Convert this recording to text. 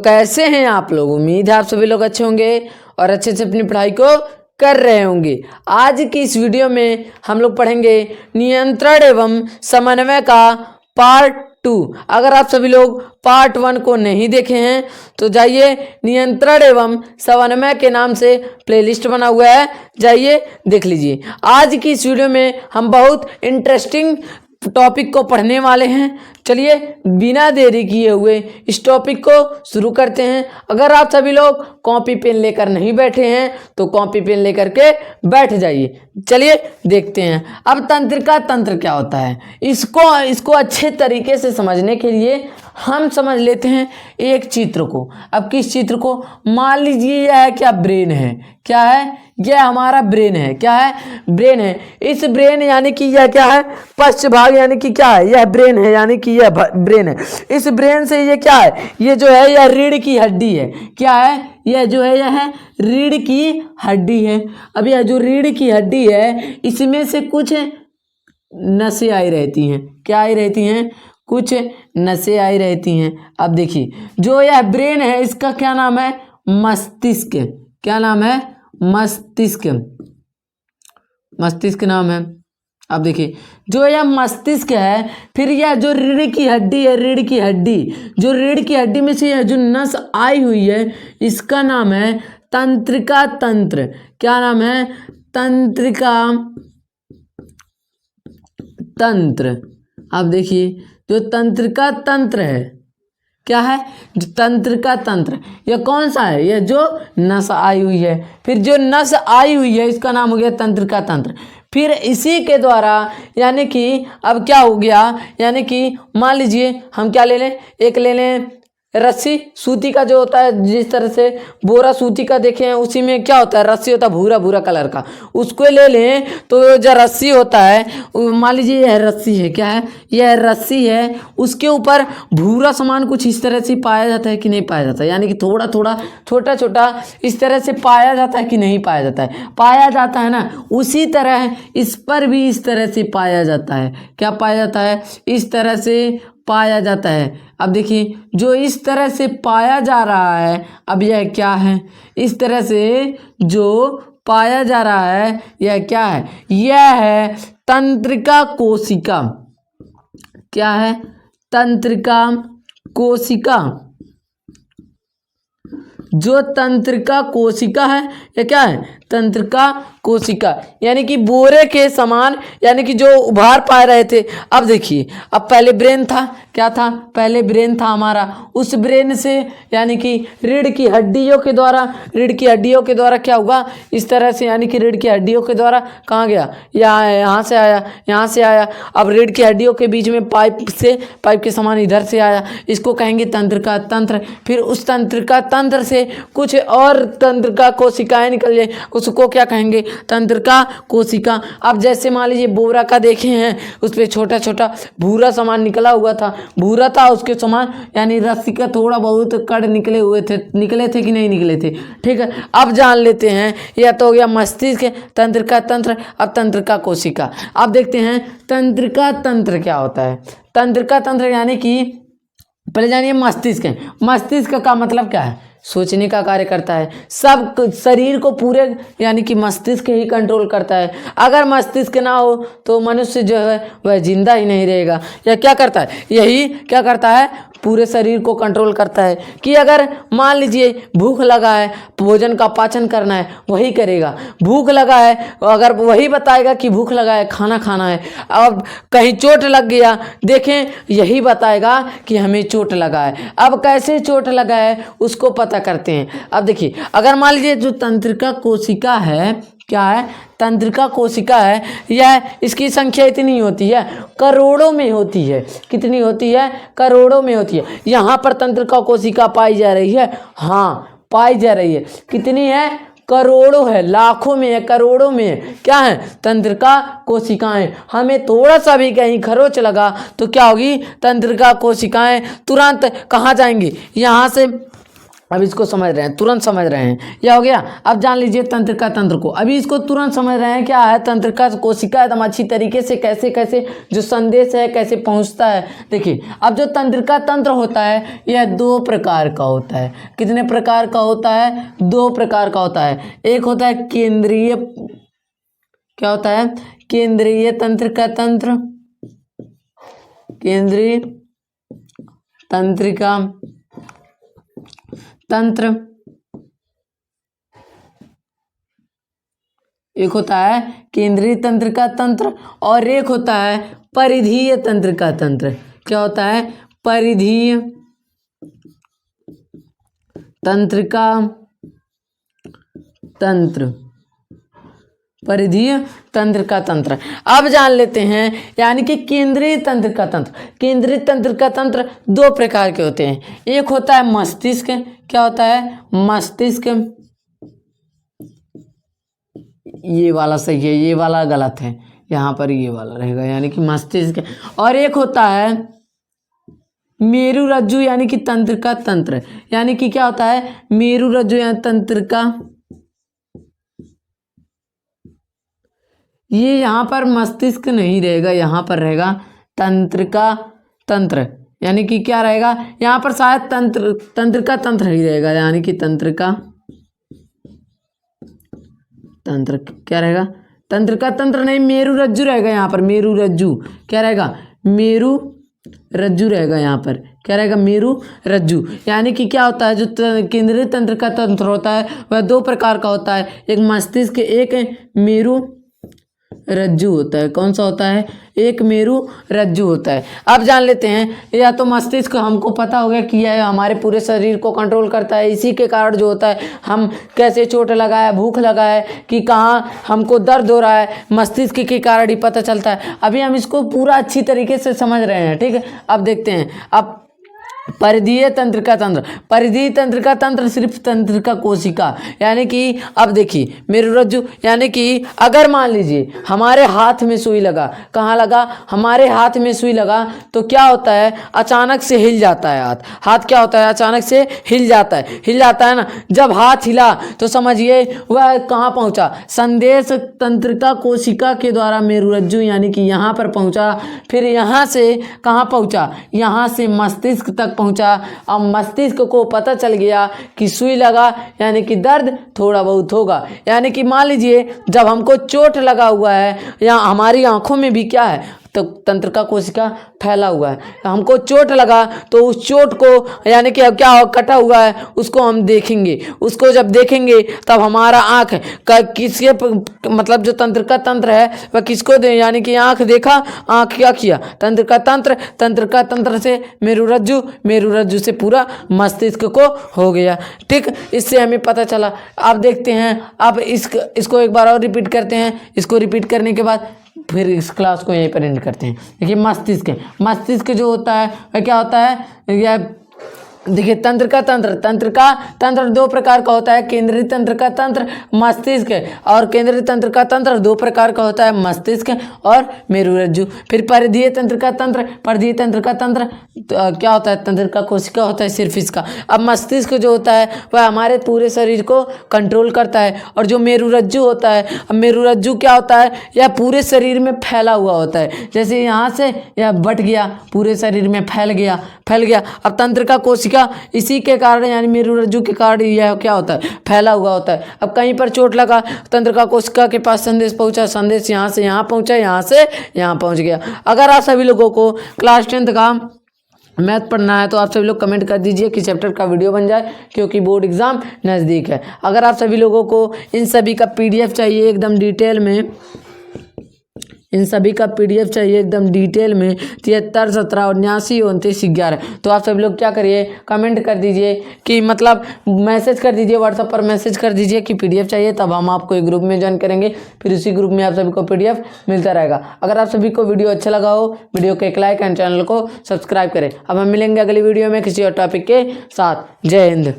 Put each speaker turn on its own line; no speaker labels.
कैसे हैं आप लोग? उम्मीद है आप सभी लोग अच्छे होंगे और अच्छे से अपनी पढ़ाई को कर रहे होंगे। आज की इस वीडियो में हम लोग पढ़ेंगे नियंत्रण एवं समन्वय का पार्ट 2। अगर आप सभी लोग पार्ट 1 को नहीं देखे हैं तो जाइए, नियंत्रण एवं समन्वय के नाम से प्लेलिस्ट बना हुआ है, जाइए देख लीजिए। आज की इस वीडियो में हम बहुत इंटरेस्टिंग टॉपिक को पढ़ने वाले हैं। चलिए बिना देरी किए हुए इस टॉपिक को शुरू करते हैं। अगर आप सभी लोग कॉपी पेन लेकर नहीं बैठे हैं तो कॉपी पेन लेकर के बैठ जाइए। चलिए देखते हैं अब तंत्रिका तंत्र क्या होता है। इसको अच्छे तरीके से समझने के लिए हम समझ लेते हैं एक चित्र को। अब किस चित्र को? मान लीजिए यह है क्या? ब्रेन है। क्या है? यह हमारा ब्रेन है। क्या है? ब्रेन है। इस ब्रेन यानी कि यह क्या है? पश्च भाग यानी कि क्या है? यह ब्रेन है, यानी कि यह ब्रेन है। इस ब्रेन से ये क्या है? ये जो है यह रीढ़ की हड्डी है। क्या है? यह जो है यह है रीढ़ की हड्डी है। अब यह जो रीढ़ की हड्डी है इसमें से कुछ नसें आई रहती हैं। क्या आई रहती हैं? कुछ नसें आई रहती हैं। अब देखिए जो यह ब्रेन है इसका क्या नाम है? मस्तिष्क। क्या नाम है? मस्तिष्क। मस्तिष्क नाम है। अब देखिए जो यह मस्तिष्क है, फिर यह जो रीढ़ की हड्डी है, रीढ़ की हड्डी, जो रीढ़ की हड्डी में से यह जो नस आई हुई है इसका नाम है तंत्रिका तंत्र। क्या नाम है? तंत्रिका तंत्र। अब देखिए जो तंत्रिका तंत्र है, क्या है? जो तंत्रिका तंत्र, यह कौन सा है? यह जो नस आई हुई है। फिर जो नस आई हुई है इसका नाम हो गया तंत्रिका तंत्र। फिर इसी के द्वारा यानी कि अब क्या हो गया, यानी कि मान लीजिए हम क्या ले लें, एक ले लें रस्सी, सूती का जो होता है, जिस तरह से बोरा सूती का देखे हैं उसी में क्या होता है? रस्सी होता है भूरा भूरा कलर का, उसको ले लें तो जो रस्सी होता है, मान लीजिए यह रस्सी है। क्या है? यह रस्सी है, उसके ऊपर भूरा सामान कुछ इस तरह से पाया जाता है कि नहीं पाया जाता? यानी कि थोड़ा थोड़ा छोटा छोटा इस तरह से पाया जाता है कि नहीं पाया जाता है? पाया जाता है ना। उसी तरह इस पर भी इस तरह से पाया जाता है। क्या पाया जाता है? इस तरह से पाया जाता है। अब देखिए जो इस तरह से पाया जा रहा है, अब यह क्या है? इस तरह से जो पाया जा रहा है यह क्या है? यह है तंत्रिका कोशिका। क्या है? तंत्रिका कोशिका। जो तंत्रिका कोशिका है यह क्या है? तंत्रिका कोशिका, यानी कि बोरे के समान, यानी कि जो उभार पा रहे थे। अब देखिए अब पहले ब्रेन था। क्या था? पहले ब्रेन था हमारा। उस ब्रेन से यानी कि रीढ़ की हड्डियों के द्वारा क्या हुआ? इस तरह से, यानी कि रीढ़ की हड्डियों के द्वारा कहाँ गया? यहाँ से आया, यहाँ से आया। अब रीढ़ की हड्डियों के बीच में पाइप के समान इधर से आया, इसको कहेंगे तंत्रिका तंत्र। फिर उस तंत्रिका तंत्र से कुछ और तंत्रिका कोशिकाएं निकल जाए, उसको क्या कहेंगे? तंत्रिका कोशिका। अब जैसे मान लीजिए बोरा का देखे हैं, उस पर छोटा छोटा भूरा सामान निकला हुआ था, भूरा था उसके समान, यानी रस्सी का थोड़ा बहुत कड़ निकले थे कि नहीं निकले थे? ठीक है, अब जान लेते हैं। यह तो हो गया मस्तिष्क, तंत्रिका तंत्र। अब तंत्रिका कोशिका। अब देखते हैं तंत्रिका तंत्र क्या होता है। तंत्रिका तंत्र यानी कि पहले जानिए मस्तिष्क है। मस्तिष्क का मतलब क्या है? सोचने का कार्य करता है। सब शरीर को पूरे यानी कि मस्तिष्क ही कंट्रोल करता है। अगर मस्तिष्क ना हो तो मनुष्य जो है वह जिंदा ही नहीं रहेगा। यह क्या करता है? यही क्या करता है? पूरे शरीर को कंट्रोल करता है कि अगर मान लीजिए भूख लगा है, भोजन का पाचन करना है, वही करेगा। भूख लगा है, अगर वही बताएगा कि भूख लगा है, खाना खाना है। अब कहीं चोट लग गया, देखें यही बताएगा कि हमें चोट लगा है। अब कैसे चोट लगा है उसको पता करते हैं। अब देखिए अगर मान लीजिए जो तंत्रिका कोशिका है, क्या है? तंत्रिका कोशिका है, यह इसकी संख्या इतनी होती है, करोड़ों में होती है। कितनी होती है? करोड़ों में होती है। यहाँ पर तंत्रिका कोशिका पाई जा रही है। हाँ पाई जा रही है। कितनी है? करोड़ों है, लाखों में है, करोड़ों में है। क्या है? तंत्रिका कोशिकाएं। हमें थोड़ा सा भी कहीं खरोच लगा तो क्या होगी? तंत्रिका कोशिकाएं तुरंत कहाँ जाएंगी? यहाँ से अब इसको समझ रहे हैं, तुरंत समझ रहे हैं, यह हो गया। अब जान लीजिए तंत्रिका तंत्र को, अभी इसको तुरंत समझ रहे हैं क्या है तंत्रिका कोशिका एकदम अच्छी तरीके से कैसे कैसे जो संदेश है कैसे पहुंचता है। देखिए अब जो तंत्रिका तंत्र होता है यह 2 प्रकार का होता है। कितने प्रकार का होता है? 2 प्रकार का होता है। एक होता है केंद्रीय, क्या होता है? केंद्रीय तंत्रिका तंत्र, केंद्रीय तंत्रिका तंत्र। एक होता है केंद्रीय तंत्रिका तंत्र और एक होता है परिधीय तंत्रिका तंत्र। क्या होता है? परिधीय तंत्रिका तंत्र, परिधीय तंत्रिका तंत्र। अब जान लेते हैं यानी कि केंद्रीय तंत्रिका तंत्र। केंद्रीय तंत्रिका तंत्र 2 प्रकार के होते हैं। एक होता है मस्तिष्क, क्या होता है? मस्तिष्क, ये वाला सही है, ये वाला गलत है, यहाँ पर ये वाला रहेगा यानी कि मस्तिष्क। और एक होता है मेरुरज्जु यानी कि तंत्रिका तंत्र, यानी कि क्या होता है? मेरुरज्जु या तंत्रिका, ये यहाँ पर मस्तिष्क नहीं रहेगा, यहाँ पर रहेगा तंत्रिका तंत्र, यानी कि क्या रहेगा? यहाँ पर शायद तंत्रिका तंत्र ही रहेगा, यानी कि तंत्रिका तंत्र क्या रहेगा? तंत्रिका तंत्र नहीं, मेरुरज्जु रहेगा यहाँ पर। मेरुरज्जु क्या रहेगा? मेरुरज्जु रहेगा यहाँ पर। क्या रहेगा? मेरुरज्जु। यानी कि क्या होता है जो केंद्रीय तंत्रिका तंत्र होता है वह 2 प्रकार का होता है, एक मस्तिष्क, एक मेरुरज्जु होता है। कौन सा होता है? एक मेरुरज्जु होता है। अब जान लेते हैं, या तो मस्तिष्क हमको पता हो गया कि यह हमारे पूरे शरीर को कंट्रोल करता है, इसी के कारण जो होता है हम कैसे चोट लगा है, भूख लगा है, कि कहाँ हमको दर्द हो रहा है, मस्तिष्क के कारण ही पता चलता है। अभी हम इसको पूरा अच्छी तरीके से समझ रहे हैं, ठीक है। अब देखते हैं, अब परिधीय तंत्रिका तंत्र। परिधीय तंत्रिका तंत्र सिर्फ तंत्रिका कोशिका, यानी कि अब देखिए मेरुरज्जु, यानी कि अगर मान लीजिए हमारे हाथ में सुई लगा, कहाँ लगा? हमारे हाथ में सुई लगा, तो क्या होता है? अचानक से हिल जाता है हाथ। हाथ क्या होता है? अचानक से हिल जाता है, हिल जाता है ना। जब हाथ हिला तो समझिए वह कहाँ पहुँचा? संदेश तंत्रिका कोशिका के द्वारा मेरुरज्जु यानी कि यहाँ पर पहुँचा, फिर यहाँ से कहाँ पहुँचा? यहाँ से मस्तिष्क तक पहुंचा। अब मस्तिष्क को पता चल गया कि सुई लगा, यानी कि दर्द थोड़ा बहुत होगा। यानी कि मान लीजिए जब हमको चोट लगा हुआ है या हमारी आंखों में भी क्या है? तो तंत्रिका कोशिका फैला हुआ है। हमको चोट लगा तो उस चोट को यानी कि अब क्या कटा हुआ है उसको हम देखेंगे। उसको जब देखेंगे तब हमारा आँख किसके मतलब जो तंत्रिका तंत्र है वह किसको दे, यानी कि आँख देखा, आँख क्या किया? तंत्रिका तंत्र, तंत्रिका तंत्र से मेरुरज्जु, मेरुरज्जु से पूरा मस्तिष्क को हो गया, ठीक। इससे हमें पता चला। अब देखते हैं, अब इसको एक बार और रिपीट करते हैं। इसको रिपीट करने के बाद फिर इस क्लास को यहीं पर एंड करते हैं। देखिए मस्तिष्क, मस्तिष्क जो होता है वह क्या होता है? यह देखिए तंत्रिका तंत्र, तंत्रिका तंत्र 2 प्रकार का होता है, केंद्रीय तंत्रिका तंत्र, मस्तिष्क। और केंद्रीय तंत्रिका तंत्र 2 प्रकार का होता है, मस्तिष्क और मेरुरज्जु। फिर परिधीय तंत्रिका तंत्र, परिधीय तंत्रिका तंत्र क्या होता है? तंत्रिका कोशिका होता है सिर्फ इसका। अब मस्तिष्क जो होता है वह हमारे पूरे शरीर को कंट्रोल करता है। और जो मेरुरज्जु होता है, अब मेरुरज्जु क्या होता है? यह पूरे शरीर में फैला हुआ होता है। जैसे यहाँ से यह बट गया, पूरे शरीर में फैल गया, फैल गया। अब तंत्रिका कोशिका इसी के कारण यानी मेरुरज्जु के कारण यह क्या होता है? फैला हुआ होता है। अब कहीं पर चोट लगा, तंत्रिका कोशिका के पास संदेश पहुंचा, संदेश यहाँ से यहाँ पहुंचा, यहाँ से यहाँ पहुंच गया। अगर आप सभी लोगों को क्लास 10th का मैथ पढ़ना है तो आप सभी लोग कमेंट कर दीजिए कि चैप्टर का वीडियो बन जाए, क्योंकि बोर्ड एग्जाम नज़दीक है। अगर आप सभी लोगों को इन सभी का PDF चाहिए एकदम डिटेल में, इन सभी का PDF चाहिए एकदम डिटेल में 73 17 79 29 11, तो आप सभी लोग क्या करिए? कमेंट कर दीजिए कि मतलब मैसेज कर दीजिए, व्हाट्सएप पर मैसेज कर दीजिए कि PDF चाहिए, तब हम आपको एक ग्रुप में ज्वाइन करेंगे। फिर उसी ग्रुप में आप सभी को PDF मिलता रहेगा। अगर आप सभी को वीडियो अच्छा लगा हो, वीडियो को एक लाइक एंड चैनल को सब्सक्राइब करें। अब हम मिलेंगे अगली वीडियो में किसी और टॉपिक के साथ। जय हिंद।